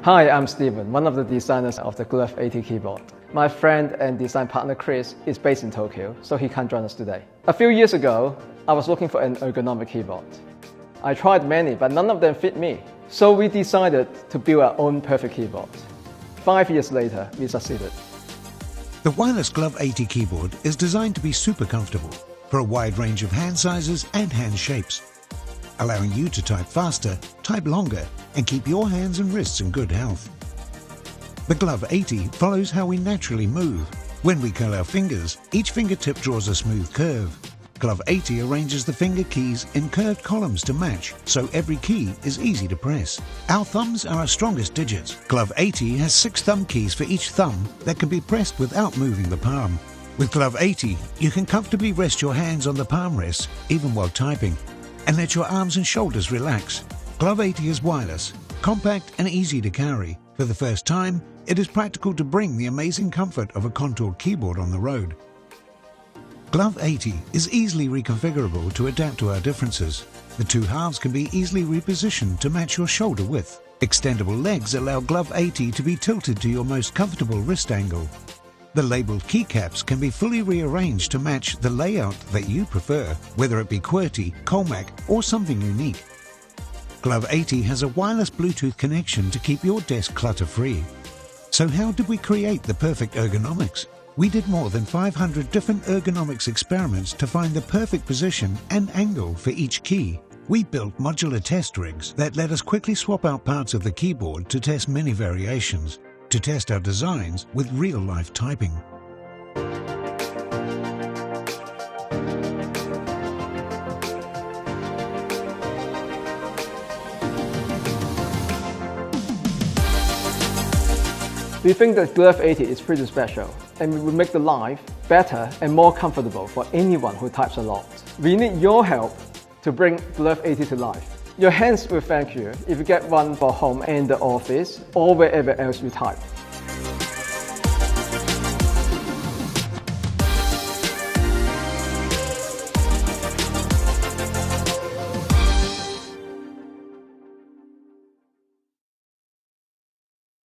Hi, I'm Steven, one of the designers of the Glove80 keyboard. My friend and design partner Chris is based in Tokyo, so he can't join us today. A few years ago, I was looking for an ergonomic keyboard. I tried many, but none of them fit me. So we decided to build our own perfect keyboard. 5 years later, we succeeded. The wireless Glove80 keyboard is designed to be super comfortable for a wide range of hand sizes and hand shapes, allowing you to type faster, type longer, and keep your hands and wrists in good health. The Glove80 follows how we naturally move. When we curl our fingers, each fingertip draws a smooth curve. Glove80 arranges the finger keys in curved columns to match, so every key is easy to press. Our thumbs are our strongest digits. Glove80 has 6 thumb keys for each thumb that can be pressed without moving the palm. With Glove80, you can comfortably rest your hands on the palm rests, even while typing, and let your arms and shoulders relax. Glove80 is wireless, compact and easy to carry. For the first time, it is practical to bring the amazing comfort of a contoured keyboard on the road. Glove80 is easily reconfigurable to adapt to our differences. The 2 halves can be easily repositioned to match your shoulder width. Extendable legs allow Glove80 to be tilted to your most comfortable wrist angle. The labeled keycaps can be fully rearranged to match the layout that you prefer, whether it be QWERTY, Colmac, or something unique. Glove80 has a wireless Bluetooth connection to keep your desk clutter-free. So how did we create the perfect ergonomics? We did more than 500 different ergonomics experiments to find the perfect position and angle for each key. We built modular test rigs that let us quickly swap out parts of the keyboard to test many variations, to test our designs with real-life typing. We think that Glove80 is pretty special, and we will make the life better and more comfortable for anyone who types a lot. We need your help to bring Glove80 to life. Your hands will thank you if you get one for home and the office or wherever else you type.